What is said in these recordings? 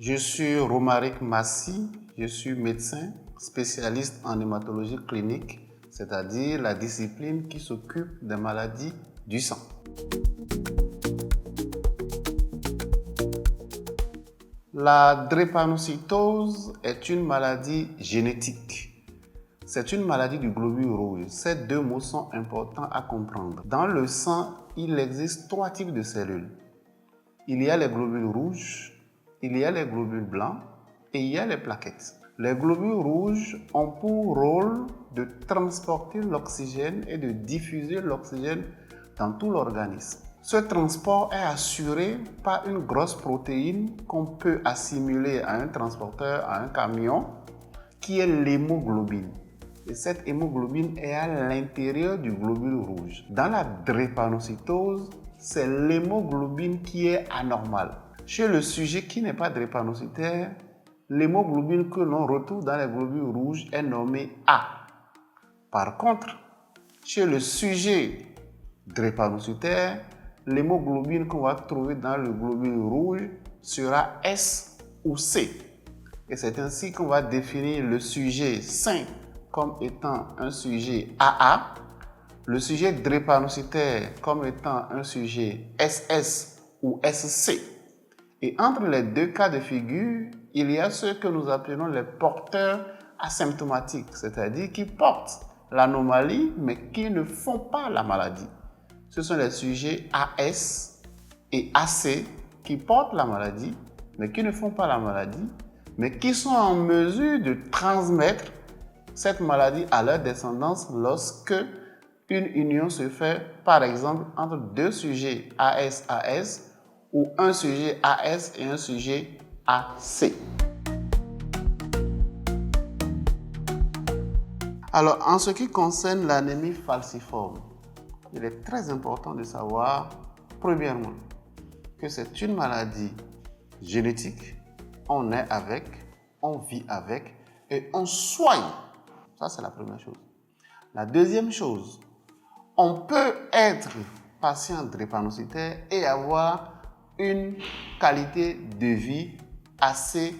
Je suis Romaric Massy, je suis médecin spécialiste en hématologie clinique, c'est-à-dire la discipline qui s'occupe des maladies du sang. La drépanocytose est une maladie génétique. C'est une maladie du globule rouge. Ces deux mots sont importants à comprendre. Dans le sang, il existe 3 types de cellules. Il y a les globules rouges, il y a les globules blancs et il y a les plaquettes. Les globules rouges ont pour rôle de transporter l'oxygène et de diffuser l'oxygène dans tout l'organisme. Ce transport est assuré par une grosse protéine qu'on peut assimiler à un transporteur, à un camion, qui est l'hémoglobine. Et cette hémoglobine est à l'intérieur du globule rouge. Dans la drépanocytose, c'est l'hémoglobine qui est anormale. Chez le sujet qui n'est pas drépanocytaire, l'hémoglobine que l'on retrouve dans les globules rouges est nommée A. Par contre, chez le sujet drépanocytaire, l'hémoglobine qu'on va trouver dans le globule rouge sera S ou C. Et c'est ainsi qu'on va définir le sujet sain comme étant un sujet AA, le sujet drépanocytaire comme étant un sujet SS ou SC. Et entre les deux cas de figure, il y a ceux que nous appelons les porteurs asymptomatiques, c'est-à-dire qui portent l'anomalie mais qui ne font pas la maladie. Ce sont les sujets AS et AC qui portent la maladie mais qui ne font pas la maladie, mais qui sont en mesure de transmettre cette maladie à leur descendance lorsque une union se fait, par exemple, entre 2 sujets AS-AS ou un sujet AS et un sujet AC. Alors, en ce qui concerne l'anémie falciforme, il est très important de savoir, premièrement, que c'est une maladie génétique, on est avec, on vit avec et on soigne. Ça, c'est la première chose. La deuxième chose, on peut être patient drépanocytaire et avoir une qualité de vie assez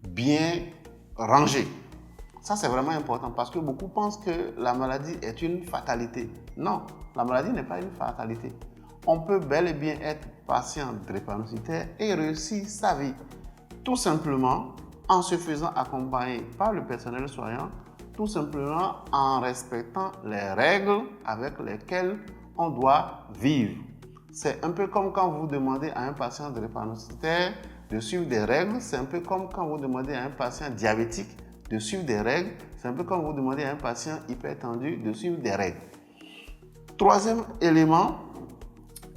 bien rangée. Ça, c'est vraiment important parce que beaucoup pensent que la maladie est une fatalité. Non, la maladie n'est pas une fatalité. On peut bel et bien être patient drépanocytaire et réussir sa vie. Tout simplement en se faisant accompagner par le personnel soignant, tout simplement en respectant les règles avec lesquelles on doit vivre. C'est un peu comme quand vous demandez à un patient drépanocytaire de suivre des règles, c'est un peu comme quand vous demandez à un patient diabétique de suivre des règles, c'est un peu comme vous demandez à un patient hypertendu de suivre des règles. Troisième élément,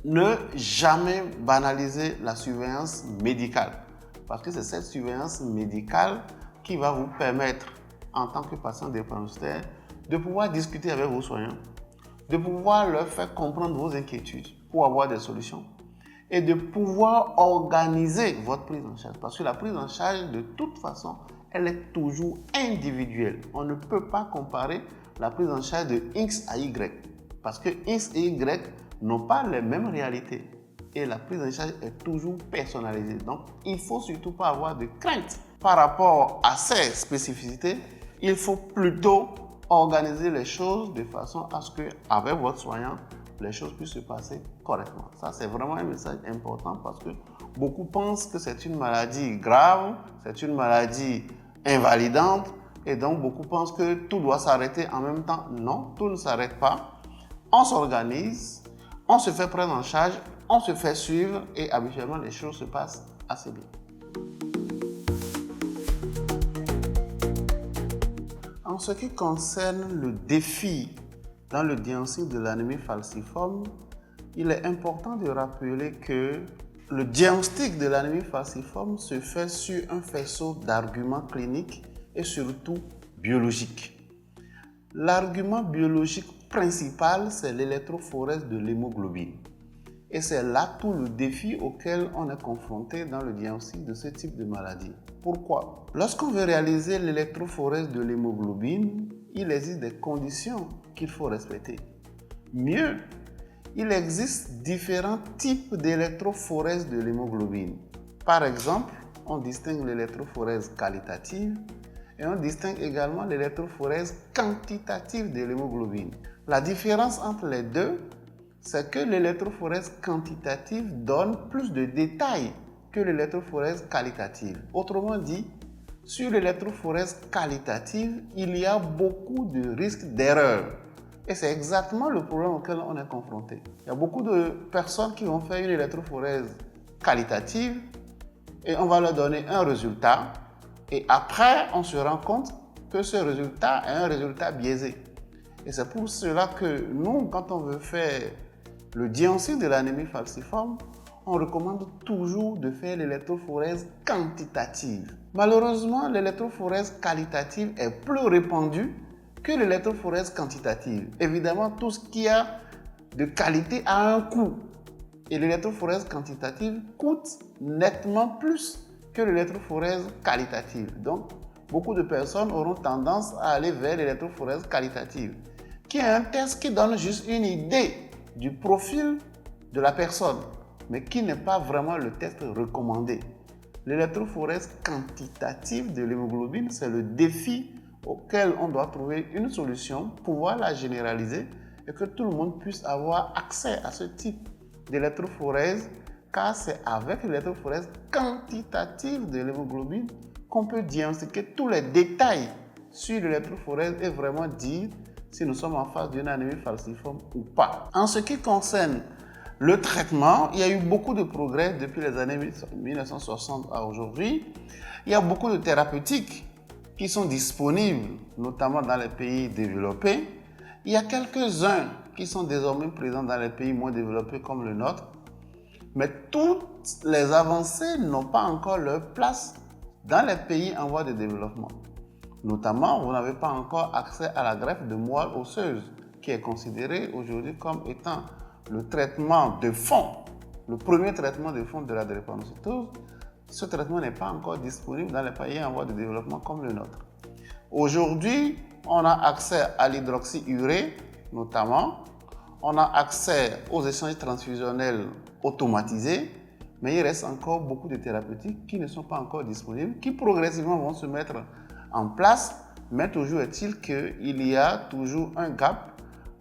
ne jamais banaliser la surveillance médicale. Parce que c'est cette surveillance médicale qui va vous permettre, en tant que patient drépanocytaire, de pouvoir discuter avec vos soignants, de pouvoir leur faire comprendre vos inquiétudes pour avoir des solutions et de pouvoir organiser votre prise en charge. Parce que la prise en charge, de toute façon, elle est toujours individuelle. On ne peut pas comparer la prise en charge de X à Y. Parce que X et Y n'ont pas les mêmes réalités. Et la prise en charge est toujours personnalisée. Donc, il ne faut surtout pas avoir de crainte par rapport à ces spécificités. Il faut plutôt organiser les choses de façon à ce qu'avec votre soignant, les choses puissent se passer correctement. Ça, c'est vraiment un message important parce que beaucoup pensent que c'est une maladie grave, c'est une maladie invalidante et donc beaucoup pensent que tout doit s'arrêter en même temps. Non, tout ne s'arrête pas. On s'organise, on se fait prendre en charge, on se fait suivre et habituellement les choses se passent assez bien. En ce qui concerne le défi dans le diagnostic de l'anémie falciforme, il est important de rappeler que le diagnostic de l'anémie falciforme se fait sur un faisceau d'arguments cliniques et surtout biologiques. L'argument biologique principal, c'est l'électrophorèse de l'hémoglobine. Et c'est là tout le défi auquel on est confronté dans le diagnostic de ce type de maladie. Pourquoi? Lorsqu'on veut réaliser l'électrophorèse de l'hémoglobine, il existe des conditions qu'il faut respecter. Mieux, il existe différents types d'électrophorèse de l'hémoglobine. Par exemple, on distingue l'électrophorèse qualitative et on distingue également l'électrophorèse quantitative de l'hémoglobine. La différence entre les deux, c'est que l'électrophorèse quantitative donne plus de détails que l'électrophorèse qualitative. Autrement dit, sur l'électrophorèse qualitative, il y a beaucoup de risques d'erreur. Et c'est exactement le problème auquel on est confronté. Il y a beaucoup de personnes qui vont faire une électrophorèse qualitative et on va leur donner un résultat. Et après, on se rend compte que ce résultat est un résultat biaisé. Et c'est pour cela que nous, quand on veut faire le diagnostic de l'anémie falciforme, on recommande toujours de faire l'électrophorèse quantitative. Malheureusement, l'électrophorèse qualitative est plus répandue que l'électrophorèse quantitative. Évidemment, tout ce qui a de qualité a un coût. Et l'électrophorèse quantitative coûte nettement plus que l'électrophorèse qualitative. Donc, beaucoup de personnes auront tendance à aller vers l'électrophorèse qualitative, qui est un test qui donne juste une idée du profil de la personne, mais qui n'est pas vraiment le test recommandé. L'électrophorèse quantitative de l'hémoglobine, c'est le défi auquel on doit trouver une solution, pouvoir la généraliser et que tout le monde puisse avoir accès à ce type d'électrophorèse, car c'est avec l'électrophorèse quantitative de l'hémoglobine qu'on peut diagnostiquer tous les détails sur l'électrophorèse et vraiment dire si nous sommes en face d'une anémie falciforme ou pas. En ce qui concerne le traitement, il y a eu beaucoup de progrès depuis les années 1960 à aujourd'hui. Il y a beaucoup de thérapeutiques qui sont disponibles, notamment dans les pays développés. Il y a quelques-uns qui sont désormais présents dans les pays moins développés comme le nôtre. Mais toutes les avancées n'ont pas encore leur place dans les pays en voie de développement. Notamment, vous n'avez pas encore accès à la greffe de moelle osseuse, qui est considérée aujourd'hui comme étant le traitement de fond, le premier traitement de fond de la drépanocytose. Ce traitement n'est pas encore disponible dans les pays en voie de développement comme le nôtre. Aujourd'hui, on a accès à l'hydroxyurée, notamment. On a accès aux échanges transfusionnels automatisés, mais il reste encore beaucoup de thérapeutiques qui ne sont pas encore disponibles, qui progressivement vont se mettre en place, mais toujours est-il qu'il y a toujours un gap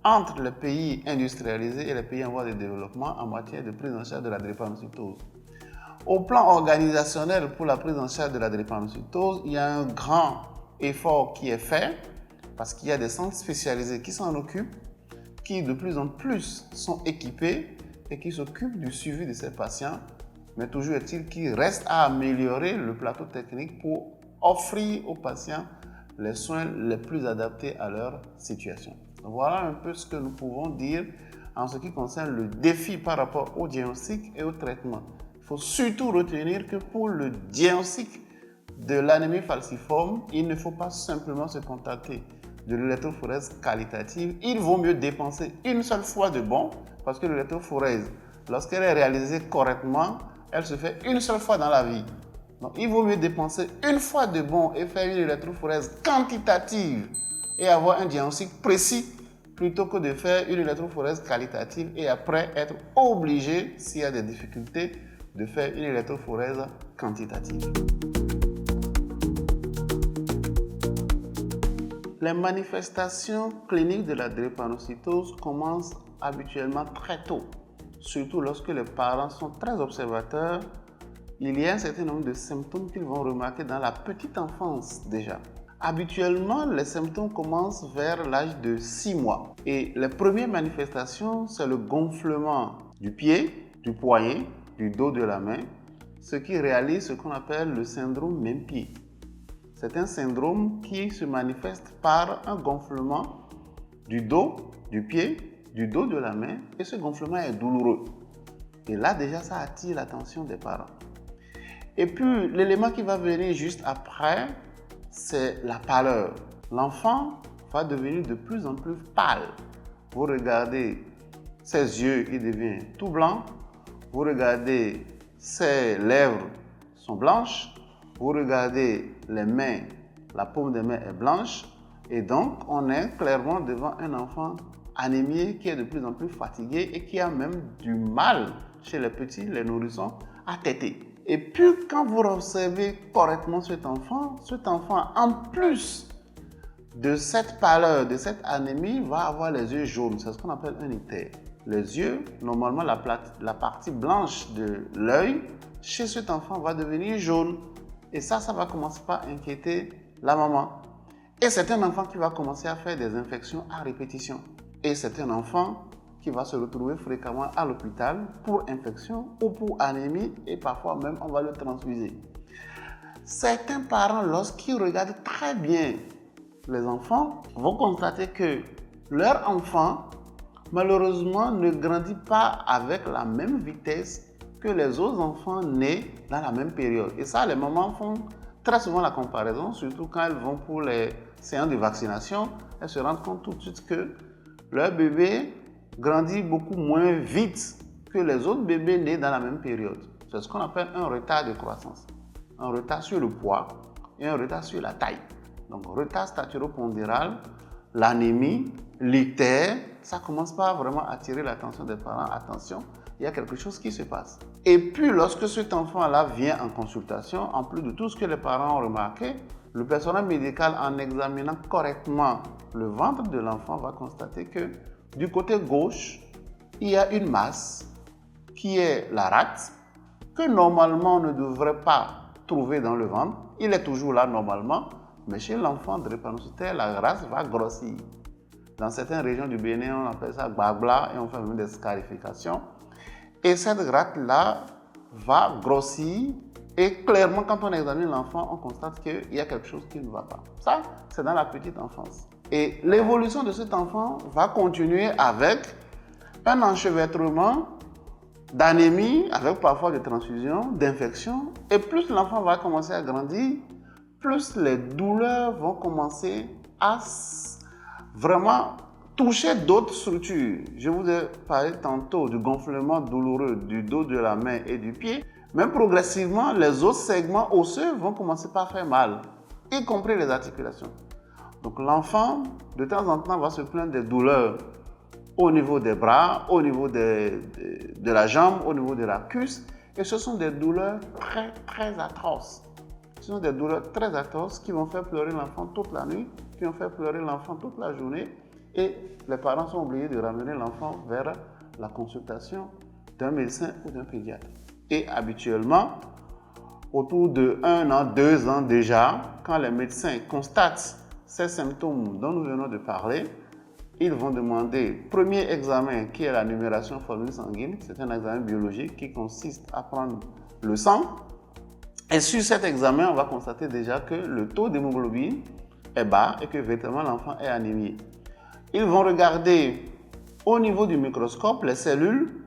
entre les pays industrialisés et les pays en voie de développement en matière de prise en charge de la drépanocytose. Au plan organisationnel pour la prise en charge de la drépanocytose, il y a un grand effort qui est fait parce qu'il y a des centres spécialisés qui s'en occupent, qui de plus en plus sont équipés et qui s'occupent du suivi de ces patients. Mais toujours est-il qu'il reste à améliorer le plateau technique pour offrir aux patients les soins les plus adaptés à leur situation. Voilà un peu ce que nous pouvons dire en ce qui concerne le défi par rapport au diagnostic et au traitement. Il faut surtout retenir que pour le diagnostic de l'anémie falciforme, il ne faut pas simplement se contenter de l'électrophorèse qualitative. Il vaut mieux dépenser une seule fois de bon, parce que l'électrophorèse, lorsqu'elle est réalisée correctement, elle se fait une seule fois dans la vie. Donc, il vaut mieux dépenser une fois de bon et faire une électrophorèse quantitative et avoir un diagnostic précis plutôt que de faire une électrophorèse qualitative et après être obligé, s'il y a des difficultés, de faire une électrophorèse quantitative. Les manifestations cliniques de la drépanocytose commencent habituellement très tôt, surtout lorsque les parents sont très observateurs. Il y a un certain nombre de symptômes qu'ils vont remarquer dans la petite enfance déjà. Habituellement, les symptômes commencent vers l'âge de 6 mois. Et les premières manifestations, c'est le gonflement du pied, du poignet, du dos de la main, ce qui réalise ce qu'on appelle le syndrome même-pied. C'est un syndrome qui se manifeste par un gonflement du dos, du pied, du dos de la main, et ce gonflement est douloureux. Et là, déjà, ça attire l'attention des parents. Et puis, l'élément qui va venir juste après, c'est la pâleur. L'enfant va devenir de plus en plus pâle. Vous regardez ses yeux, il devient tout blanc. Vous regardez ses lèvres sont blanches. Vous regardez les mains, la paume des mains est blanche. Et donc, on est clairement devant un enfant anémié qui est de plus en plus fatigué et qui a même du mal, chez les petits, les nourrissons, à téter. Et puis, quand vous observez correctement cet enfant, en plus de cette pâleur, de cette anémie, va avoir les yeux jaunes. C'est ce qu'on appelle un ictère. Les yeux, normalement, la partie blanche de l'œil, chez cet enfant, va devenir jaune. Et ça va commencer par inquiéter la maman. Et c'est un enfant qui va commencer à faire des infections à répétition. Et c'est un enfant qui va se retrouver fréquemment à l'hôpital pour infection ou pour anémie, et parfois même on va le transfuser. Certains parents, lorsqu'ils regardent très bien les enfants, vont constater que leur enfant, malheureusement, ne grandit pas avec la même vitesse que les autres enfants nés dans la même période. Et ça, les mamans font très souvent la comparaison, surtout quand elles vont pour les séances de vaccination. Elles se rendent compte tout de suite que leur bébé grandit beaucoup moins vite que les autres bébés nés dans la même période. C'est ce qu'on appelle un retard de croissance. Un retard sur le poids et un retard sur la taille. Donc, retard staturo-pondéral, l'anémie, l'ictère, ça commence pas vraiment à attirer l'attention des parents. Attention, il y a quelque chose qui se passe. Et puis, lorsque cet enfant-là vient en consultation, en plus de tout ce que les parents ont remarqué, le personnel médical, en examinant correctement le ventre de l'enfant, va constater que du côté gauche, il y a une masse qui est la rate, que normalement on ne devrait pas trouver dans le ventre. Il est toujours là normalement, mais chez l'enfant drépanocytaire, la race va grossir. Dans certaines régions du Bénin, on appelle ça gbagba et on fait même des scarifications. Et cette rate-là va grossir et clairement, quand on examine l'enfant, on constate qu'il y a quelque chose qui ne va pas. Ça, c'est dans la petite enfance. Et l'évolution de cet enfant va continuer avec un enchevêtrement d'anémie, avec parfois des transfusions, d'infections. Et plus l'enfant va commencer à grandir, plus les douleurs vont commencer à vraiment toucher d'autres structures. Je vous ai parlé tantôt du gonflement douloureux du dos de la main et du pied. Même progressivement, les autres segments osseux vont commencer par faire mal, y compris les articulations. Donc l'enfant, de temps en temps, va se plaindre des douleurs au niveau des bras, au niveau de la jambe, au niveau de la cuisse. Et ce sont des douleurs très, très atroces. Ce sont des douleurs très atroces qui vont faire pleurer l'enfant toute la nuit, qui vont faire pleurer l'enfant toute la journée. Et les parents sont obligés de ramener l'enfant vers la consultation d'un médecin ou d'un pédiatre. Et habituellement, autour de 1 an, 2 ans déjà, quand les médecins constatent ces symptômes dont nous venons de parler, ils vont demander premier examen qui est la numération formule sanguine. C'est un examen biologique qui consiste à prendre le sang. Et sur cet examen, on va constater déjà que le taux d'hémoglobine est bas et que véritablement l'enfant est anémié. Ils vont regarder au niveau du microscope les cellules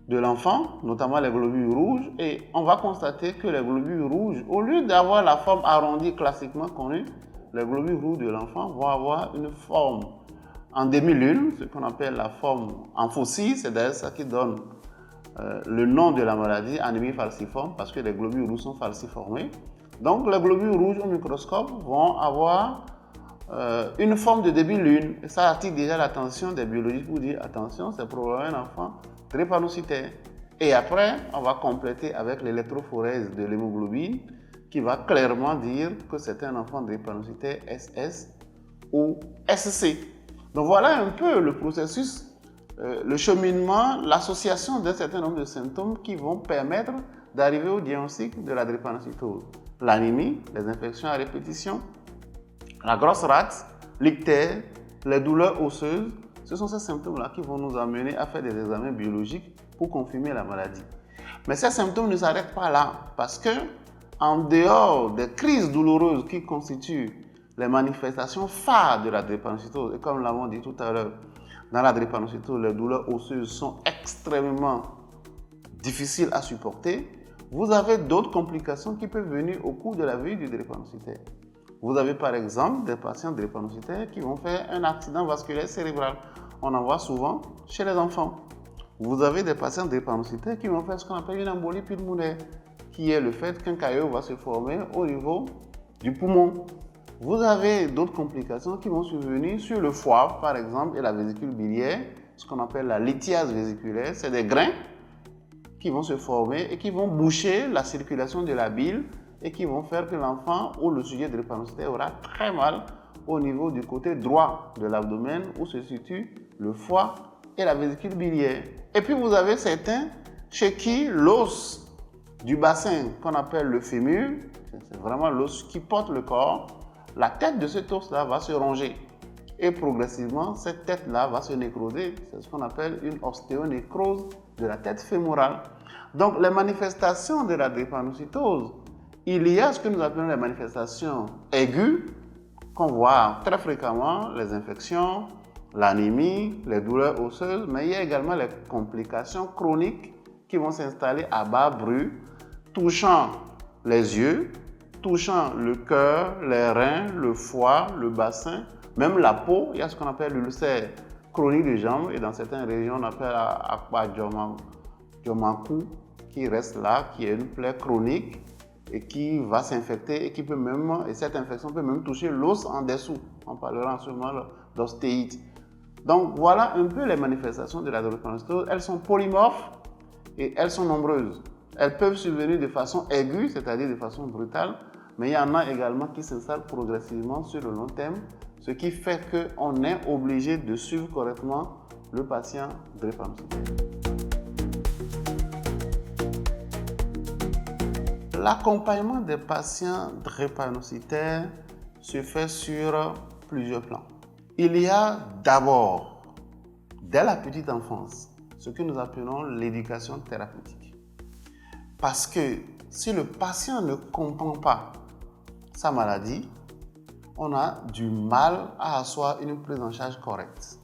de l'enfant, notamment les globules rouges, et on va constater que les globules rouges, au lieu d'avoir la forme arrondie classiquement connue, les globules rouges de l'enfant vont avoir une forme en demi-lune, ce qu'on appelle la forme en faucille. C'est d'ailleurs ça qui donne le nom de la maladie, anémie falciforme, parce que les globules rouges sont falciformés. Donc les globules rouges au microscope vont avoir une forme de demi-lune. Et ça attire déjà l'attention des biologistes pour dire attention, c'est probablement un enfant drépanocytaire. Et après, on va compléter avec l'électrophorèse de l'hémoglobine qui va clairement dire que c'est un enfant drépanocytaire SS ou SC. Donc voilà un peu le processus, le cheminement, l'association d'un certain nombre de symptômes qui vont permettre d'arriver au diagnostic de la drépanocytose. L'anémie, les infections à répétition, la grosse rate, l'ictère, les douleurs osseuses, ce sont ces symptômes-là qui vont nous amener à faire des examens biologiques pour confirmer la maladie. Mais ces symptômes ne s'arrêtent pas là, parce que en dehors des crises douloureuses qui constituent les manifestations phares de la drépanocytose, et comme nous l'avons dit tout à l'heure, dans la drépanocytose, les douleurs osseuses sont extrêmement difficiles à supporter. Vous avez d'autres complications qui peuvent venir au cours de la vie du drépanocytaire. Vous avez par exemple des patients drépanocytaires qui vont faire un accident vasculaire cérébral. On en voit souvent chez les enfants. Vous avez des patients drépanocytaires qui vont faire ce qu'on appelle une embolie pulmonaire, qui est le fait qu'un caillot va se former au niveau du poumon. Vous avez d'autres complications qui vont survenir sur le foie, par exemple, et la vésicule biliaire, ce qu'on appelle la lithiase vésiculaire. C'est des grains qui vont se former et qui vont boucher la circulation de la bile et qui vont faire que l'enfant ou le sujet de drépanocytose aura très mal au niveau du côté droit de l'abdomen où se situe le foie et la vésicule biliaire. Et puis vous avez certains chez qui l'os du bassin qu'on appelle le fémur, c'est vraiment l'os qui porte le corps, la tête de cet os-là va se ronger. Et progressivement, cette tête-là va se nécroser. C'est ce qu'on appelle une ostéonécrose de la tête fémorale. Donc, les manifestations de la drépanocytose, il y a ce que nous appelons les manifestations aiguës, qu'on voit très fréquemment, les infections, l'anémie, les douleurs osseuses, mais il y a également les complications chroniques qui vont s'installer à bas bruit, touchant les yeux, touchant le cœur, les reins, le foie, le bassin, même la peau. Il y a ce qu'on appelle l'ulcère chronique des jambes et dans certaines régions on appelle Akpa-Diomakou qui reste là, qui est une plaie chronique et qui va s'infecter et qui peut même, et cette infection peut même toucher l'os en dessous. On parlera en ce moment d'ostéite. Donc voilà un peu les manifestations de la drépanocytose. Elles sont polymorphes et elles sont nombreuses. Elles peuvent survenir de façon aiguë, c'est-à-dire de façon brutale, mais il y en a également qui s'installent progressivement sur le long terme, ce qui fait qu'on est obligé de suivre correctement le patient drépanocytaire. L'accompagnement des patients drépanocytaires se fait sur plusieurs plans. Il y a d'abord, dès la petite enfance, ce que nous appelons l'éducation thérapeutique. Parce que si le patient ne comprend pas sa maladie, on a du mal à asseoir une prise en charge correcte.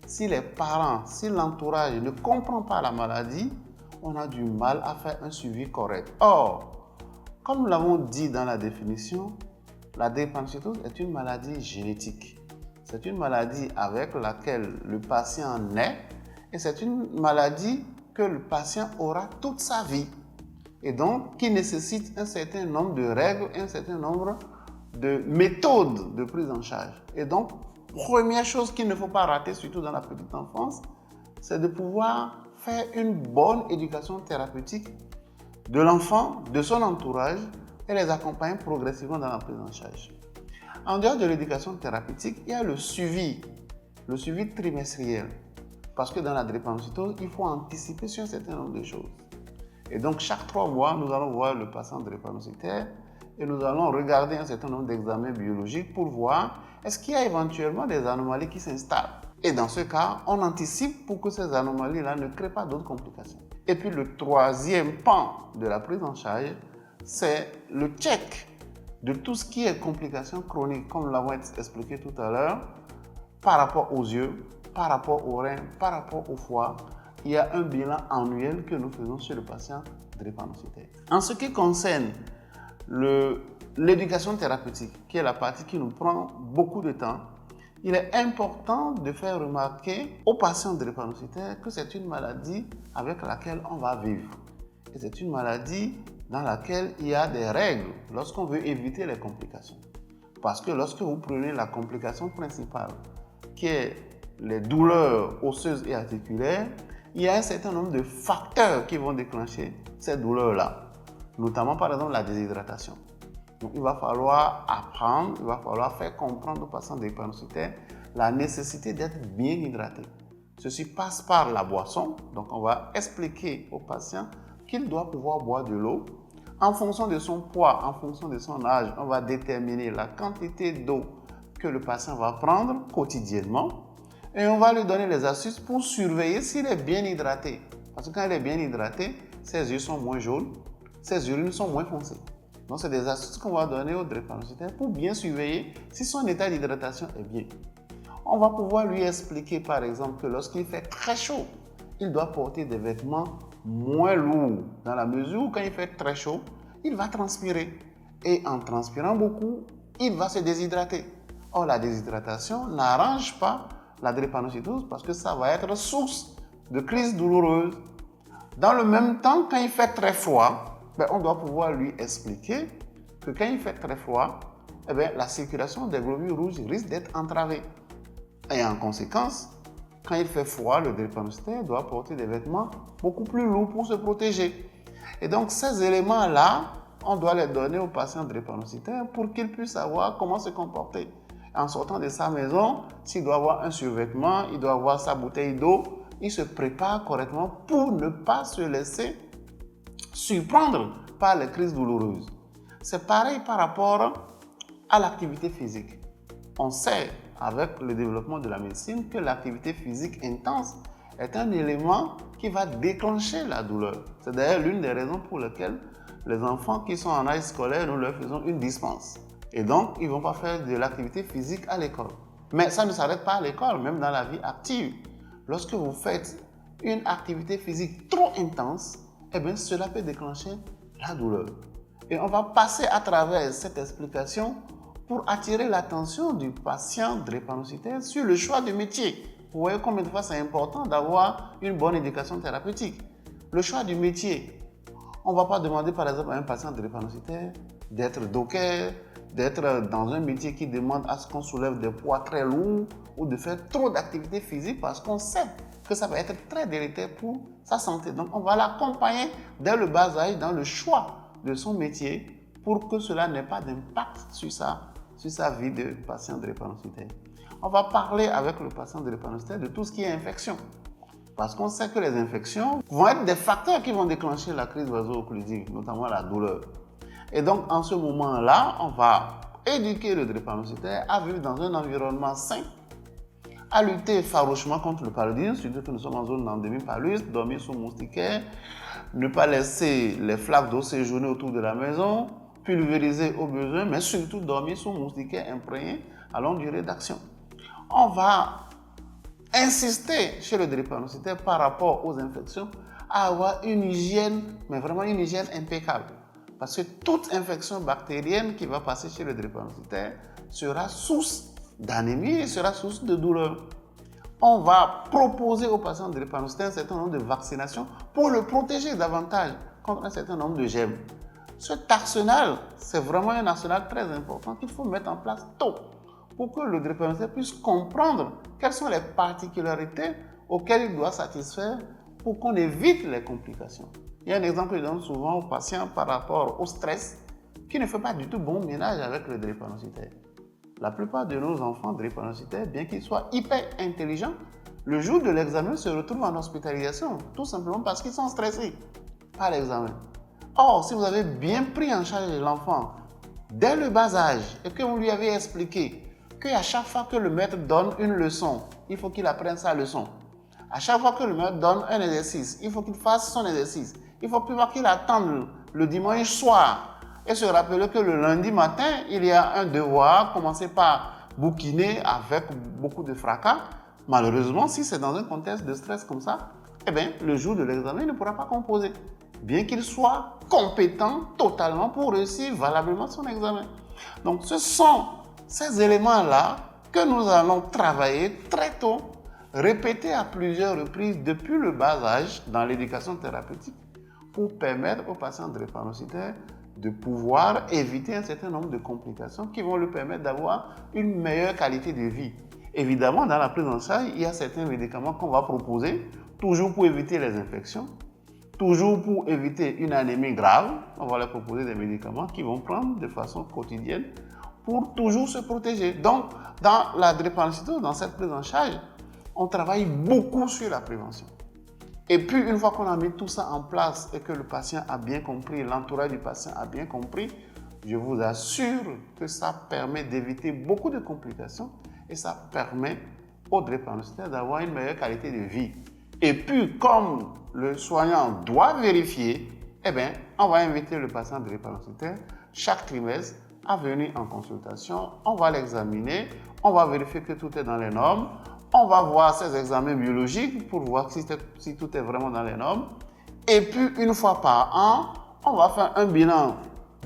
Si les parents, si l'entourage ne comprend pas la maladie, on a du mal à faire un suivi correct. Or, comme nous l'avons dit dans la définition, la drépanocytose est une maladie génétique. C'est une maladie avec laquelle le patient naît et c'est une maladie que le patient aura toute sa vie. Et donc, qui nécessite un certain nombre de règles et un certain nombre de méthodes de prise en charge. Et donc, première chose qu'il ne faut pas rater, surtout dans la petite enfance, c'est de pouvoir faire une bonne éducation thérapeutique de l'enfant, de son entourage et les accompagner progressivement dans la prise en charge. En dehors de l'éducation thérapeutique, il y a le suivi trimestriel. Parce que dans la drépanocytose, il faut anticiper sur un certain nombre de choses. Et donc, chaque 3 mois, nous allons voir le patient drépanocytaire et nous allons regarder un certain nombre d'examens biologiques pour voir est-ce qu'il y a éventuellement des anomalies qui s'installent. Et dans ce cas, on anticipe pour que ces anomalies-là ne créent pas d'autres complications. Et puis le troisième pan de la prise en charge, c'est le check de tout ce qui est complications chroniques, comme nous l'avons expliqué tout à l'heure, par rapport aux yeux, par rapport aux reins, par rapport au foie. Il y a un bilan annuel que nous faisons sur le patient drépanocytaire. En ce qui concerne l'éducation thérapeutique, qui est la partie qui nous prend beaucoup de temps, il est important de faire remarquer aux patients drépanocytaires que c'est une maladie avec laquelle on va vivre. Et c'est une maladie dans laquelle il y a des règles lorsqu'on veut éviter les complications. Parce que lorsque vous prenez la complication principale, qui est les douleurs osseuses et articulaires, il y a un certain nombre de facteurs qui vont déclencher ces douleurs-là, notamment par exemple la déshydratation. Donc il va falloir apprendre, il va falloir faire comprendre aux patients drépanocytaires la nécessité d'être bien hydraté. Ceci passe par la boisson, donc on va expliquer au patient qu'il doit pouvoir boire de l'eau. En fonction de son poids, en fonction de son âge, on va déterminer la quantité d'eau que le patient va prendre quotidiennement. Et on va lui donner les astuces pour surveiller s'il est bien hydraté. Parce que quand il est bien hydraté, ses yeux sont moins jaunes, ses urines sont moins foncées. Donc, c'est des astuces qu'on va donner au drépanocytaire pour bien surveiller si son état d'hydratation est bien. On va pouvoir lui expliquer, par exemple, que lorsqu'il fait très chaud, il doit porter des vêtements moins lourds, dans la mesure où quand il fait très chaud, il va transpirer. Et en transpirant beaucoup, il va se déshydrater. Or, la déshydratation n'arrange pas la drépanocytose parce que ça va être source de crises douloureuses. Dans le même temps, quand il fait très froid, on doit pouvoir lui expliquer que quand il fait très froid, la circulation des globules rouges risque d'être entravée. Et en conséquence, Quand il fait froid, le drépanocytaire doit porter des vêtements beaucoup plus lourds pour se protéger. Et donc, ces éléments-là, on doit les donner aux patients drépanocytaires pour qu'ils puissent savoir comment se comporter. En sortant de sa maison, s'il doit avoir un survêtement, il doit avoir sa bouteille d'eau, il se prépare correctement pour ne pas se laisser surprendre par les crises douloureuses. C'est pareil par rapport à l'activité physique. On sait, avec le développement de la médecine, que l'activité physique intense est un élément qui va déclencher la douleur. C'est d'ailleurs l'une des raisons pour lesquelles les enfants qui sont en âge scolaire, nous leur faisons une dispense. Et donc, ils ne vont pas faire de l'activité physique à l'école. Mais ça ne s'arrête pas à l'école, même dans la vie active. Lorsque vous faites une activité physique trop intense, eh bien, cela peut déclencher la douleur. Et on va passer à travers cette explication pour attirer l'attention du patient drépanocytaire sur le choix du métier. Vous voyez combien de fois c'est important d'avoir une bonne éducation thérapeutique. Le choix du métier. On ne va pas demander par exemple à un patient drépanocytaire d'être docker, d'être dans un métier qui demande à ce qu'on soulève des poids très lourds ou de faire trop d'activités physiques parce qu'on sait que ça va être très délétère pour sa santé. Donc on va l'accompagner dès le bas âge dans le choix de son métier pour que cela n'ait pas d'impact sur sa vie de patient drépanocytaire. On va parler avec le patient drépanocytaire de tout ce qui est infection. Parce qu'on sait que les infections vont être des facteurs qui vont déclencher la crise vaso-occlusive, notamment la douleur. Et donc, en ce moment-là, on va éduquer le drépanocytaire à vivre dans un environnement sain, à lutter farouchement contre le paludisme, surtout que nous sommes en zone d'endémie paludisme, dormir sous moustiquaire, ne pas laisser les flaques d'eau séjourner autour de la maison, pulvériser au besoin, mais surtout dormir sous moustiquaire imprégné à longue durée d'action. On va insister chez le drépanocytaire par rapport aux infections à avoir une hygiène, mais vraiment une hygiène impeccable. Parce que toute infection bactérienne qui va passer chez le drépanocytaire sera source d'anémie et sera source de douleur. On va proposer aux patients drépanocytaires un certain nombre de vaccinations pour le protéger davantage contre un certain nombre de germes. Cet arsenal, c'est vraiment un arsenal très important qu'il faut mettre en place tôt pour que le drépanocytaire puisse comprendre quelles sont les particularités auxquelles il doit satisfaire pour qu'on évite les complications. Il y a un exemple que je donne souvent aux patients par rapport au stress qui ne fait pas du tout bon ménage avec le drépanocytaire. La plupart de nos enfants drépanocytaires, bien qu'ils soient hyper intelligents, le jour de l'examen se retrouvent en hospitalisation, tout simplement parce qu'ils sont stressés par l'examen. Or, si vous avez bien pris en charge l'enfant dès le bas âge et que vous lui avez expliqué qu'à chaque fois que le maître donne une leçon, il faut qu'il apprenne sa leçon. À chaque fois que le maître donne un exercice, il faut qu'il fasse son exercice. Il ne faut plus qu'il attende le dimanche soir et se rappeler que le lundi matin, il y a un devoir, commencer par bouquiner avec beaucoup de fracas. Malheureusement, si c'est dans un contexte de stress comme ça, eh bien, le jour de l'examen, il ne pourra pas composer, bien qu'il soit compétent totalement pour réussir valablement son examen. Donc, ce sont ces éléments-là que nous allons travailler très tôt, répéter à plusieurs reprises depuis le bas âge dans l'éducation thérapeutique pour permettre aux patients drépanocytaires de pouvoir éviter un certain nombre de complications qui vont lui permettre d'avoir une meilleure qualité de vie. Évidemment, dans la prise en charge, il y a certains médicaments qu'on va proposer, toujours pour éviter les infections, toujours pour éviter une anémie grave. On va leur proposer des médicaments qu'ils vont prendre de façon quotidienne pour toujours se protéger. Donc, dans la drépanocytose, dans cette prise en charge, on travaille beaucoup sur la prévention. Et puis, une fois qu'on a mis tout ça en place et que le patient a bien compris, l'entourage du patient a bien compris, je vous assure que ça permet d'éviter beaucoup de complications et ça permet aux drépanocytaires d'avoir une meilleure qualité de vie. Et puis, comme le soignant doit vérifier, eh bien, on va inviter le patient drépanocytaire chaque trimestre à venir en consultation, on va l'examiner, on va vérifier que tout est dans les normes, on va voir ses examens biologiques pour voir si tout est vraiment dans les normes. Et puis, une fois par an, on va faire un bilan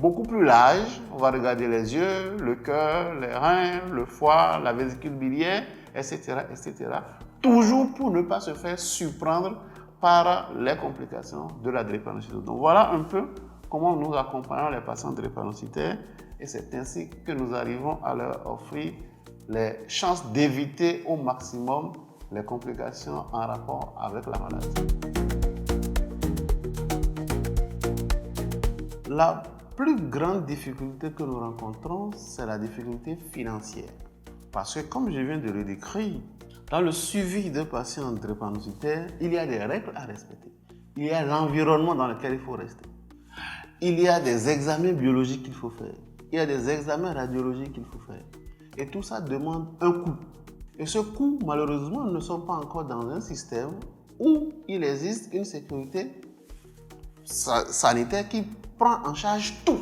beaucoup plus large. On va regarder les yeux, le cœur, les reins, le foie, la vésicule biliaire, etc., etc. Toujours pour ne pas se faire surprendre par les complications de la drépanocytose. Donc, voilà un peu comment nous accompagnons les patients drépanocytaires et c'est ainsi que nous arrivons à leur offrir les chances d'éviter au maximum les complications en rapport avec la maladie. La plus grande difficulté que nous rencontrons, c'est la difficulté financière. Parce que, comme je viens de le décrire, dans le suivi de patients drépanocytaires, il y a des règles à respecter. Il y a l'environnement dans lequel il faut rester. Il y a des examens biologiques qu'il faut faire. Il y a des examens radiologiques qu'il faut faire. Et tout ça demande un coût. Et ce coût, malheureusement, nous ne sommes pas encore dans un système où il existe une sécurité sanitaire qui prend en charge tout.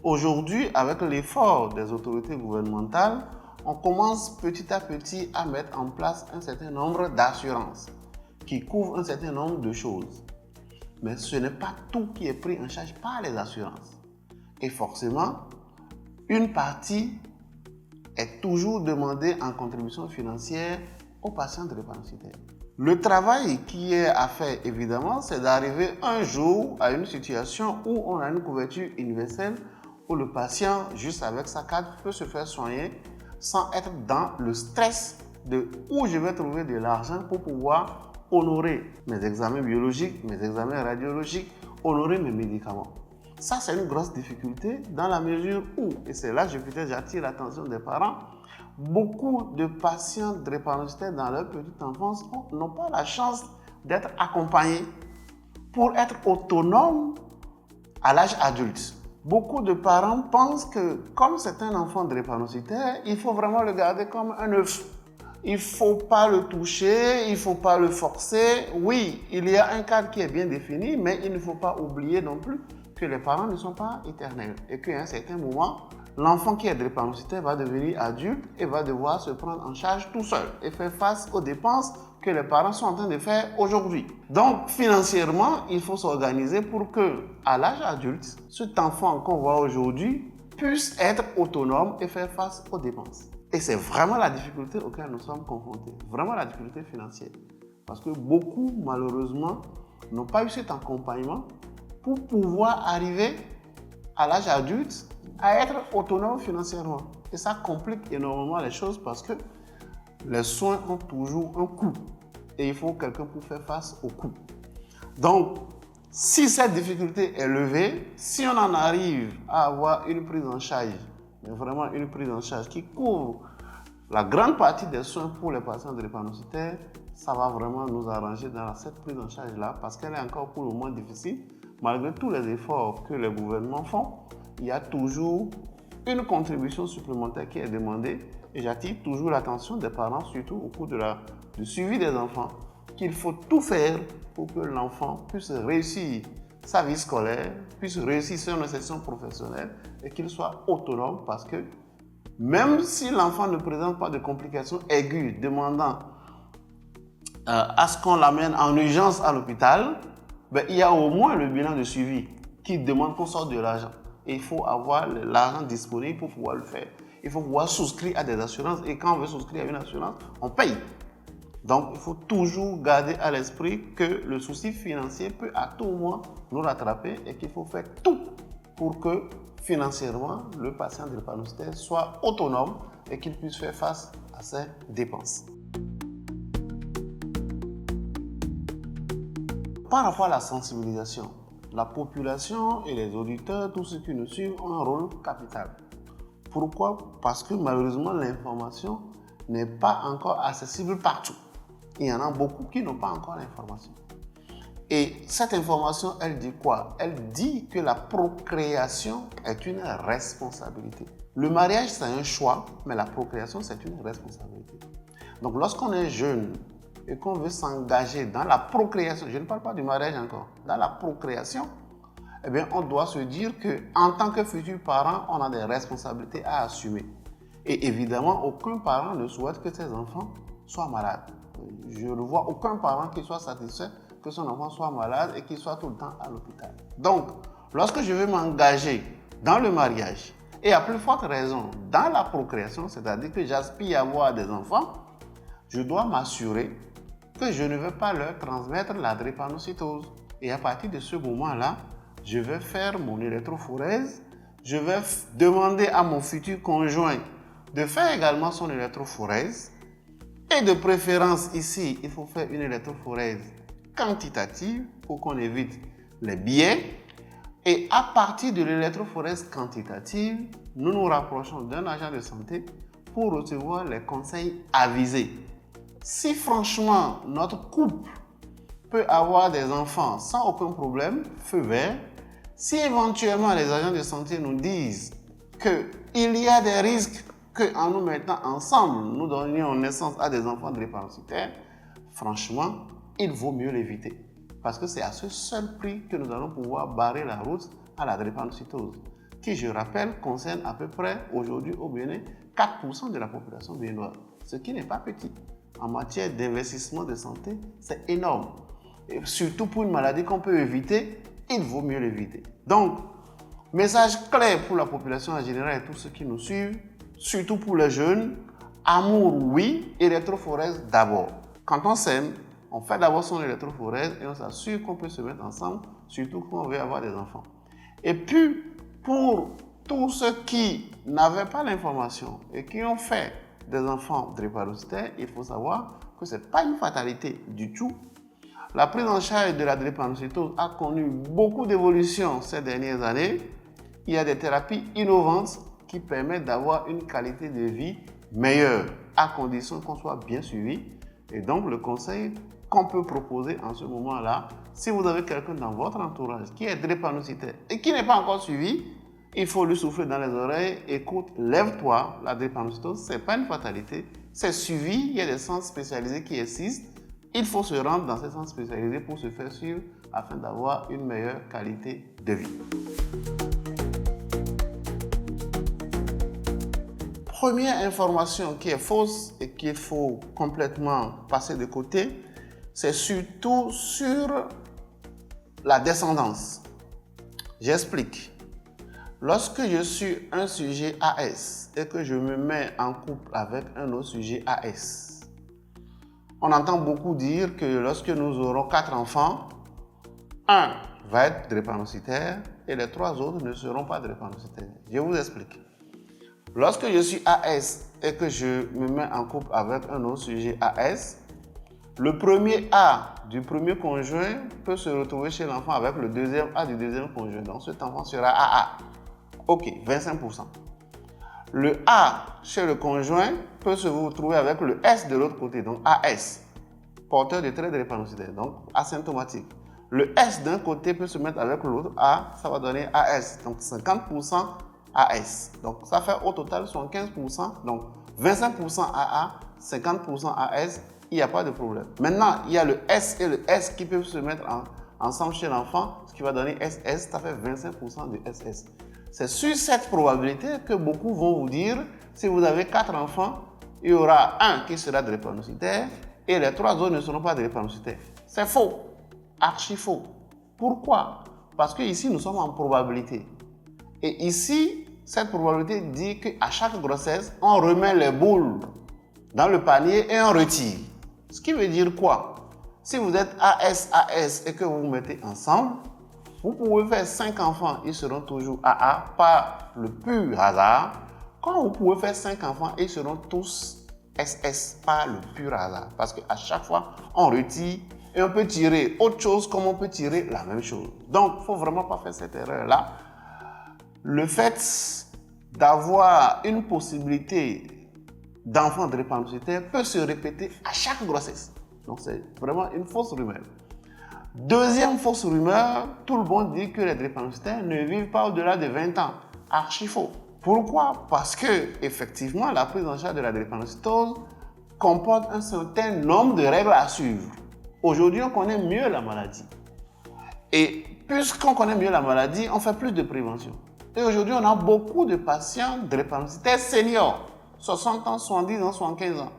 Aujourd'hui, avec l'effort des autorités gouvernementales, on commence petit à petit à mettre en place un certain nombre d'assurances qui couvrent un certain nombre de choses. Mais ce n'est pas tout qui est pris en charge par les assurances. Et forcément, une partie est toujours demandée en contribution financière aux patients drépanocytaires. Le travail qui est à faire, évidemment, c'est d'arriver un jour à une situation où on a une couverture universelle, où le patient, juste avec sa carte, peut se faire soigner sans être dans le stress de où je vais trouver de l'argent pour pouvoir honorer mes examens biologiques, mes examens radiologiques, honorer mes médicaments. Ça, c'est une grosse difficulté dans la mesure où, et c'est là que peut-être j'attire l'attention des parents, beaucoup de patients drépanocytaires dans leur petite enfance n'ont pas la chance d'être accompagnés pour être autonomes à l'âge adulte. Beaucoup de parents pensent que comme c'est un enfant drépanocytaire, il faut vraiment le garder comme un œuf. Il ne faut pas le toucher, il ne faut pas le forcer. Oui, il y a un cadre qui est bien défini, mais il ne faut pas oublier non plus que les parents ne sont pas éternels et qu'à un certain moment, l'enfant qui est drépanocytaire va devenir adulte et va devoir se prendre en charge tout seul et faire face aux dépenses que les parents sont en train de faire aujourd'hui. Donc, financièrement, il faut s'organiser pour que, à l'âge adulte, cet enfant qu'on voit aujourd'hui puisse être autonome et faire face aux dépenses. Et c'est vraiment la difficulté auquel nous sommes confrontés, vraiment la difficulté financière. Parce que beaucoup, malheureusement, n'ont pas eu cet accompagnement pour pouvoir arriver à l'âge adulte à être autonome financièrement. Et ça complique énormément les choses parce que les soins ont toujours un coût et il faut quelqu'un pour faire face au coût. Donc, si cette difficulté est levée, si on en arrive à avoir une prise en charge, mais vraiment une prise en charge qui couvre la grande partie des soins pour les patients drépanocytaires, ça va vraiment nous arranger dans cette prise en charge-là parce qu'elle est encore pour le moment difficile. Malgré tous les efforts que les gouvernements font, il y a toujours une contribution supplémentaire qui est demandée et j'attire toujours l'attention des parents, surtout au cours du suivi des enfants, qu'il faut tout faire pour que l'enfant puisse réussir sa vie scolaire, puisse réussir son insertion professionnelle et qu'il soit autonome parce que même si l'enfant ne présente pas de complications aiguës demandant à ce qu'on l'amène en urgence à l'hôpital, il y a au moins le bilan de suivi qui demande qu'on sorte de l'argent. Et il faut avoir l'argent disponible pour pouvoir le faire. Il faut pouvoir souscrire à des assurances et quand on veut souscrire à une assurance, on paye. Donc, il faut toujours garder à l'esprit que le souci financier peut à tout moment nous rattraper et qu'il faut faire tout pour que financièrement, le patient drépanocytaire soit autonome et qu'il puisse faire face à ses dépenses. Par rapport à la sensibilisation, la population et les auditeurs, tous ceux qui nous suivent, ont un rôle capital. Pourquoi? Parce que malheureusement, l'information n'est pas encore accessible partout. Il y en a beaucoup qui n'ont pas encore l'information. Et cette information, elle dit quoi? Elle dit que la procréation est une responsabilité. Le mariage, c'est un choix, mais la procréation, c'est une responsabilité. Donc, lorsqu'on est jeune et qu'on veut s'engager dans la procréation, je ne parle pas du mariage encore, dans la procréation, eh bien, on doit se dire qu'en tant que futur parent, on a des responsabilités à assumer. Et évidemment, aucun parent ne souhaite que ses enfants soient malades. Je ne vois aucun parent qui soit satisfait que son enfant soit malade et qu'il soit tout le temps à l'hôpital. Donc, lorsque je veux m'engager dans le mariage, et à plus forte raison dans la procréation, c'est-à-dire que j'aspire à avoir des enfants, je dois m'assurer que je ne vais pas leur transmettre la drépanocytose. Et à partir de ce moment-là, je vais faire mon électrophorèse, je vais demander à mon futur conjoint de faire également son électrophorèse Et de préférence ici, il faut faire une électrophorèse quantitative pour qu'on évite les biais. Et à partir de l'électrophorèse quantitative, nous nous rapprochons d'un agent de santé pour recevoir les conseils avisés. Si franchement notre couple peut avoir des enfants sans aucun problème, feu vert. Si éventuellement les agents de santé nous disent qu'il y a des risques qu'en nous mettant ensemble, nous donnions naissance à des enfants drépanocytaires, franchement, il vaut mieux l'éviter. Parce que c'est à ce seul prix que nous allons pouvoir barrer la route à la drépanocytose, qui, je rappelle, concerne à peu près aujourd'hui au Bénin 4% de la population béninoise, ce qui n'est pas petit. En matière d'investissement de santé, c'est énorme. Et surtout pour une maladie qu'on peut éviter, il vaut mieux l'éviter. Donc, message clair pour la population en général et tous ceux qui nous suivent, surtout pour les jeunes, amour oui, électrophorèse d'abord. Quand on s'aime, on fait d'abord son électrophorèse et on s'assure qu'on peut se mettre ensemble, surtout quand on veut avoir des enfants. Et puis, pour tous ceux qui n'avaient pas l'information et qui ont fait des enfants drépanocytaires, il faut savoir que ce n'est pas une fatalité du tout. La prise en charge de la drépanocytose a connu beaucoup d'évolutions ces dernières années. Il y a des thérapies innovantes qui permettent d'avoir une qualité de vie meilleure, à condition qu'on soit bien suivi. Et donc, le conseil qu'on peut proposer en ce moment-là, si vous avez quelqu'un dans votre entourage qui est drépanocytaire et qui n'est pas encore suivi, il faut lui souffler dans les oreilles, écoute, lève-toi, la drépanocytose, ce n'est pas une fatalité, c'est suivi, il y a des centres spécialisés qui existent. Il faut se rendre dans ces centres spécialisés pour se faire suivre afin d'avoir une meilleure qualité de vie. Première information qui est fausse et qu'il faut complètement passer de côté, c'est surtout sur la descendance. J'explique. Lorsque je suis un sujet AS et que je me mets en couple avec un autre sujet AS, on entend beaucoup dire que lorsque nous aurons 4 enfants, un va être drépanocytaire et les 3 autres ne seront pas drépanocytaires. Je vous explique. Lorsque je suis AS et que je me mets en couple avec un autre sujet AS, le premier A du premier conjoint peut se retrouver chez l'enfant avec le deuxième A du deuxième conjoint. Donc cet enfant sera AA. Ok, 25%. Le A chez le conjoint peut se retrouver avec le S de l'autre côté, donc AS, porteur de traits drépanocytaires, donc asymptomatique. Le S d'un côté peut se mettre avec l'autre A, ça va donner AS, donc 50% AS. Donc ça fait au total 75%, donc 25% AA, 50% AS, il n'y a pas de problème. Maintenant, il y a le S et le S qui peuvent se mettre ensemble chez l'enfant, ce qui va donner SS, ça fait 25% de SS. C'est sur cette probabilité que beaucoup vont vous dire, si vous avez 4 enfants, il y aura un qui sera drépanocytaire et les 3 autres ne seront pas drépanocytaires. C'est faux, archi faux. Pourquoi? Parce que ici nous sommes en probabilité. Et ici, cette probabilité dit qu'à chaque grossesse, on remet les boules dans le panier et on retire. Ce qui veut dire quoi? Si vous êtes AS et que vous vous mettez ensemble, vous pouvez faire 5 enfants, ils seront toujours AA, par le pur hasard. Quand vous pouvez faire 5 enfants, ils seront tous SS, par le pur hasard. Parce qu'à chaque fois, on retire et on peut tirer autre chose comme on peut tirer la même chose. Donc, il ne faut vraiment pas faire cette erreur-là. Le fait d'avoir une possibilité d'enfants drépanocytaires peut se répéter à chaque grossesse. Donc, c'est vraiment une fausse rumeur. Deuxième fausse rumeur, tout le monde dit que les drépanocytaires ne vivent pas au-delà de 20 ans. Archi faux. Pourquoi? Parce que, effectivement, la prise en charge de la drépanocytose comporte un certain nombre de règles à suivre. Aujourd'hui, on connaît mieux la maladie. Et puisqu'on connaît mieux la maladie, on fait plus de prévention. Et aujourd'hui, on a beaucoup de patients drépanocytaires seniors, 60 ans, 70 ans, 75 ans.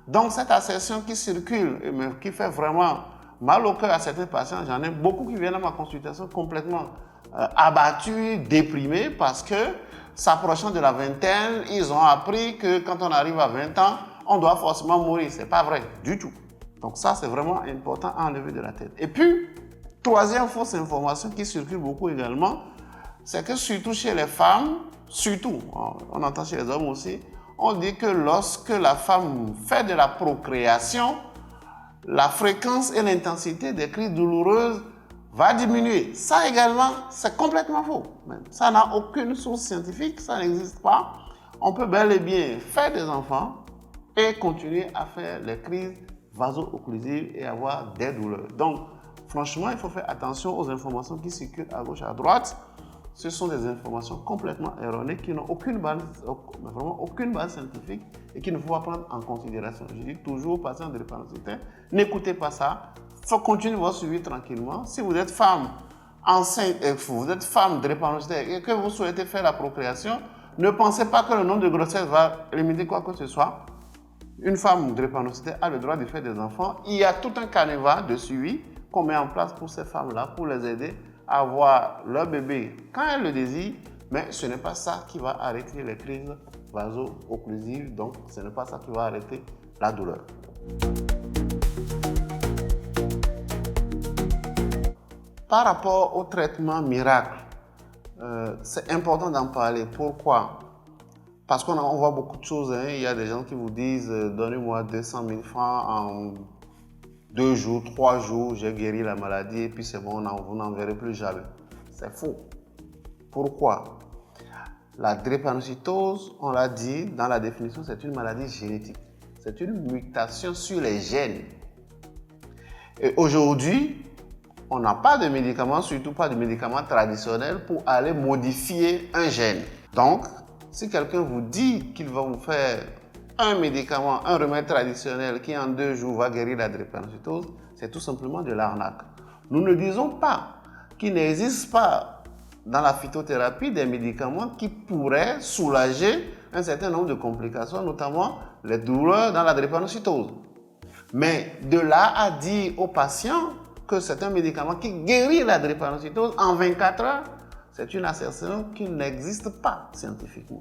Donc, cette assertion qui circule et qui fait vraiment mal au cœur à certains patients, j'en ai beaucoup qui viennent à ma consultation complètement abattus, déprimés, parce que s'approchant de la vingtaine, ils ont appris que quand on arrive à 20 ans, on doit forcément mourir. Ce n'est pas vrai du tout. Donc ça, c'est vraiment important à enlever de la tête. Et puis, troisième fausse information qui circule beaucoup également, c'est que surtout chez les femmes, surtout, on entend chez les hommes aussi, on dit que lorsque la femme fait de la procréation, la fréquence et l'intensité des crises douloureuses va diminuer. Ça également, c'est complètement faux. Ça n'a aucune source scientifique, ça n'existe pas. On peut bel et bien faire des enfants et continuer à faire les crises vaso-occlusives et avoir des douleurs. Donc, franchement, il faut faire attention aux informations qui circulent à gauche, à droite. Ce sont des informations complètement erronées qui n'ont aucune base, vraiment aucune base scientifique et qu'il ne faut pas prendre en considération. Je dis toujours aux patients de drépanocytaires, n'écoutez pas ça. Il faut continuer votre suivi tranquillement. Si vous êtes femme enceinte, vous êtes femme drépanocytaire et que vous souhaitez faire la procréation, ne pensez pas que le nombre de grossesses va limiter quoi que ce soit. Une femme drépanocytaire a le droit de faire des enfants. Il y a tout un canevas de suivi qu'on met en place pour ces femmes-là, pour les aider à avoir leur bébé quand elles le désirent, mais ce n'est pas ça qui va arrêter les crises vaso-occlusives, donc ce n'est pas ça qui va arrêter la douleur. Par rapport au traitement miracle, c'est important d'en parler. Pourquoi? Parce qu'on voit beaucoup de choses. Il y a des gens qui vous disent donnez-moi 200 000 francs en 2 jours, 3 jours, j'ai guéri la maladie et puis c'est bon, vous n'en verrez plus jamais. C'est faux. Pourquoi? La drépanocytose, on l'a dit dans la définition, c'est une maladie génétique. C'est une mutation sur les gènes. Et aujourd'hui, on n'a pas de médicaments, surtout pas de médicaments traditionnels pour aller modifier un gène. Donc, si quelqu'un vous dit qu'il va vous faire un médicament, un remède traditionnel qui en 2 jours va guérir la drépanocytose, c'est tout simplement de l'arnaque. Nous ne disons pas qu'il n'existe pas dans la phytothérapie des médicaments qui pourraient soulager un certain nombre de complications, notamment les douleurs dans la drépanocytose. Mais de là à dire aux patients que c'est un médicament qui guérit la drépanocytose en 24 heures, c'est une assertion qui n'existe pas scientifiquement.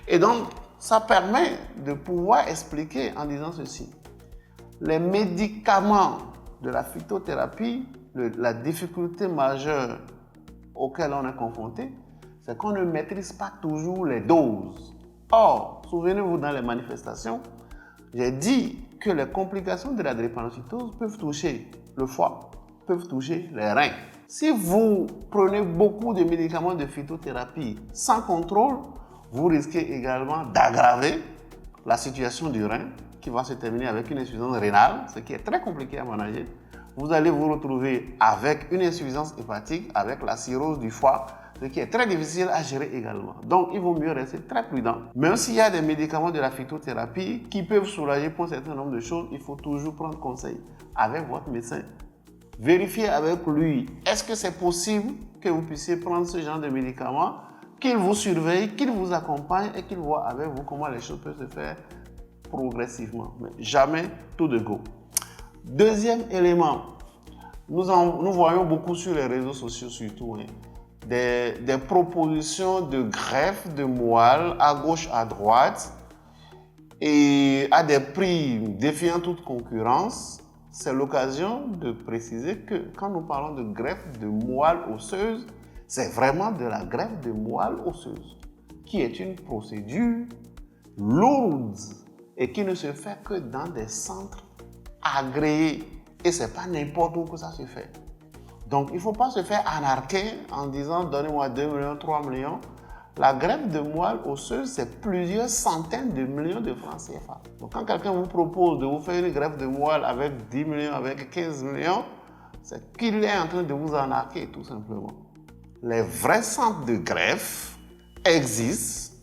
Et donc, ça permet de pouvoir expliquer en disant ceci. Les médicaments de la phytothérapie, la difficulté majeure auquel on est confronté, c'est qu'on ne maîtrise pas toujours les doses. Or, souvenez-vous dans les manifestations, j'ai dit que les complications de la drépanocytose peuvent toucher le foie, peuvent toucher les reins. Si vous prenez beaucoup de médicaments de phytothérapie sans contrôle, vous risquez également d'aggraver la situation du rein qui va se terminer avec une insuffisance rénale, ce qui est très compliqué à manager. Vous allez vous retrouver avec une insuffisance hépatique, avec la cirrhose du foie, ce qui est très difficile à gérer également. Donc, il vaut mieux rester très prudent. Même s'il y a des médicaments de la phytothérapie qui peuvent soulager pour un certain nombre de choses, il faut toujours prendre conseil avec votre médecin. Vérifiez avec lui, est-ce que c'est possible que vous puissiez prendre ce genre de médicaments, qu'il vous surveille, qu'il vous accompagne et qu'il voit avec vous comment les choses peuvent se faire progressivement, mais jamais tout de go. Deuxième élément, nous voyons beaucoup sur les réseaux sociaux surtout, des propositions de greffe de moelle à gauche, à droite et à des prix défiant toute concurrence. C'est l'occasion de préciser que quand nous parlons de greffe de moelle osseuse, c'est vraiment de la greffe de moelle osseuse, qui est une procédure lourde et qui ne se fait que dans des centres agréés. Et ce n'est pas n'importe où que ça se fait. Donc, il ne faut pas se faire anarquer en disant « donnez-moi 2 millions, 3 millions ». La greffe de moelle osseuse, c'est plusieurs centaines de millions de francs CFA. Donc, quand quelqu'un vous propose de vous faire une greffe de moelle avec 10 millions, avec 15 millions, c'est qu'il est en train de vous arnaquer, tout simplement. Les vrais centres de greffe existent.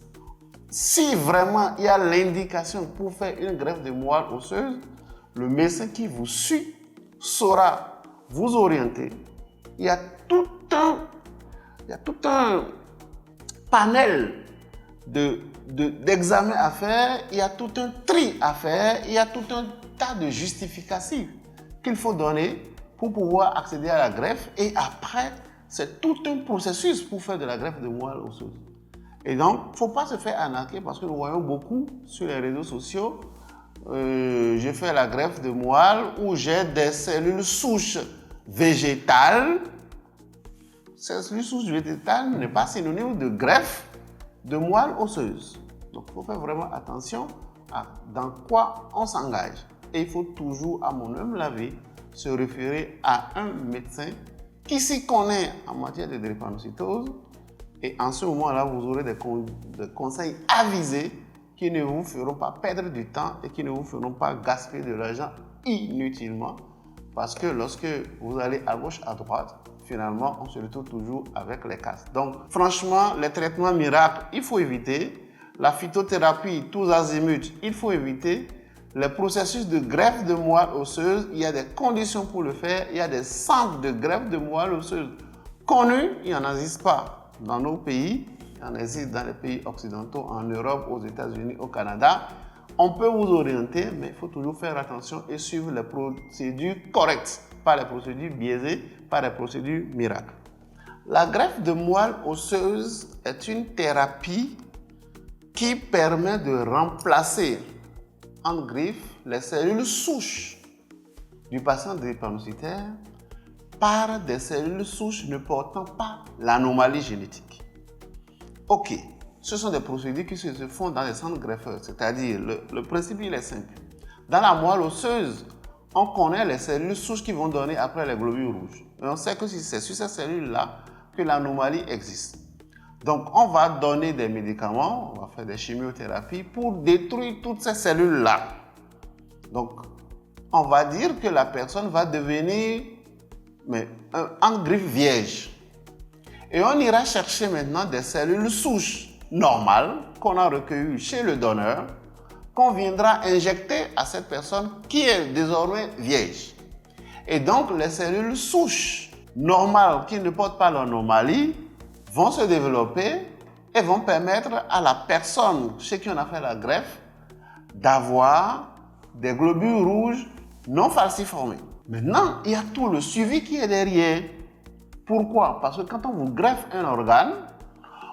Si vraiment il y a l'indication pour faire une greffe de moelle osseuse, le médecin qui vous suit saura vous orienter. Il y a tout un panel d'examens à faire, il y a tout un tri à faire, il y a tout un tas de justificatifs qu'il faut donner pour pouvoir accéder à la greffe. Et après, c'est tout un processus pour faire de la greffe de moelle osseuse. Et donc, il ne faut pas se faire arnaquer parce que nous voyons beaucoup sur les réseaux sociaux. J'ai fait la greffe de moelle où j'ai des cellules souches végétales. Ces cellules souches végétales n'est pas synonyme de greffe de moelle osseuse. Donc, il faut faire vraiment attention à dans quoi on s'engage. Et il faut toujours, à mon humble avis, se référer à un médecin qui s'y connaît en matière de drépanocytose. Et en ce moment-là, vous aurez des conseils avisés qui ne vous feront pas perdre du temps et qui ne vous feront pas gaspiller de l'argent inutilement. Parce que lorsque vous allez à gauche, à droite, finalement, on se retrouve toujours avec les casses. Donc, franchement, les traitements miracles, il faut éviter. La phytothérapie, tous azimuts, il faut éviter. Les processus de greffe de moelle osseuse, il y a des conditions pour le faire. Il y a des centres de greffe de moelle osseuse connus. Il n'en existe pas dans nos pays. Il en existe dans les pays occidentaux, en Europe, aux États-Unis, au Canada. On peut vous orienter, mais il faut toujours faire attention et suivre les procédures correctes, pas les procédures biaisées, pas les procédures miracles. La greffe de moelle osseuse est une thérapie qui permet de remplacer en greffe les cellules souches du patient drépanocytaire par des cellules souches ne portant pas l'anomalie génétique. Ok, ce sont des procédures qui se font dans les centres greffeurs, c'est-à-dire le principe il est simple. Dans la moelle osseuse, on connaît les cellules souches qui vont donner après les globules rouges. Et on sait que c'est sur ces cellules-là que l'anomalie existe. Donc, on va donner des médicaments, on va faire des chimiothérapies pour détruire toutes ces cellules-là. Donc, on va dire que la personne va devenir en greffe vierge. Et on ira chercher maintenant des cellules souches normales qu'on a recueillies chez le donneur, qu'on viendra injecter à cette personne qui est désormais vierge. Et donc, les cellules souches normales qui ne portent pas l'anomalie vont se développer et vont permettre à la personne chez qui on a fait la greffe d'avoir des globules rouges non falciformés. Maintenant, il y a tout le suivi qui est derrière. Pourquoi? Parce que quand on vous greffe un organe,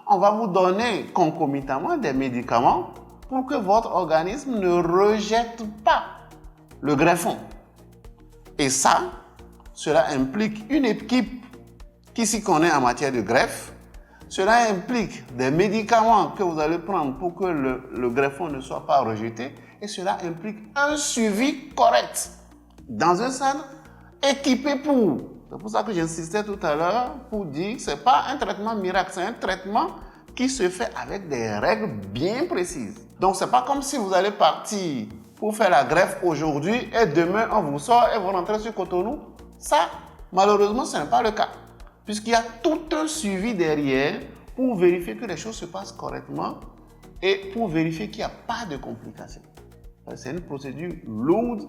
on va vous donner concomitamment des médicaments pour que votre organisme ne rejette pas le greffon. Et ça, cela implique une équipe qui s'y connaît en matière de greffe. Cela implique des médicaments que vous allez prendre pour que le greffon ne soit pas rejeté. Et cela implique un suivi correct dans un centre équipé pour. C'est pour ça que j'insistais tout à l'heure pour dire que ce n'est pas un traitement miracle, c'est un traitement qui se fait avec des règles bien précises. Donc, ce n'est pas comme si vous allez partir pour faire la greffe aujourd'hui et demain on vous sort et vous rentrez sur Cotonou. Ça, malheureusement, ce n'est pas le cas. Puisqu'il y a tout un suivi derrière pour vérifier que les choses se passent correctement et pour vérifier qu'il n'y a pas de complications. C'est une procédure lourde.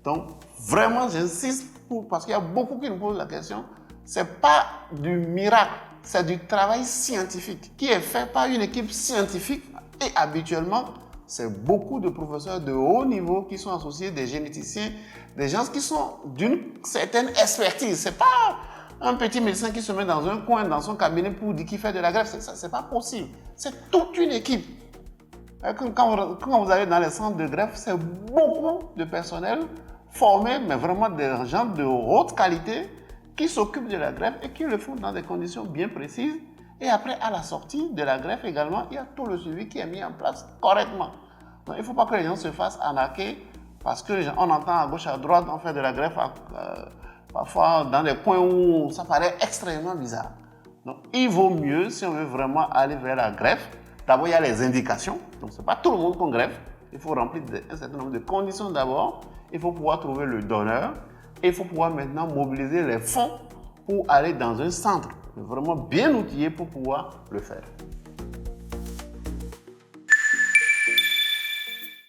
Donc, vraiment, j'insiste parce qu'il y a beaucoup qui nous posent la question. Ce n'est pas du miracle, c'est du travail scientifique qui est fait par une équipe scientifique et habituellement, c'est beaucoup de professeurs de haut niveau qui sont associés, des généticiens, des gens qui sont d'une certaine expertise. Ce n'est pas un petit médecin qui se met dans un coin, dans son cabinet pour dire qu'il fait de la greffe. Ce n'est pas possible. C'est toute une équipe. Quand vous allez dans les centres de greffe, c'est beaucoup de personnel formé, mais vraiment des gens de haute qualité qui s'occupent de la greffe et qui le font dans des conditions bien précises. Et après, à la sortie de la greffe également, il y a tout le suivi qui est mis en place correctement. Donc, il ne faut pas que les gens se fassent arnaquer parce que on entend à gauche, à droite, on fait de la greffe parfois dans des coins où ça paraît extrêmement bizarre. Donc, il vaut mieux, si on veut vraiment aller vers la greffe, d'abord, il y a les indications. Donc, ce n'est pas tout le monde qu'on greffe. Il faut remplir un certain nombre de conditions d'abord. Il faut pouvoir trouver le donneur. Et il faut pouvoir maintenant mobiliser les fonds pour aller dans un centre vraiment bien outillé pour pouvoir le faire.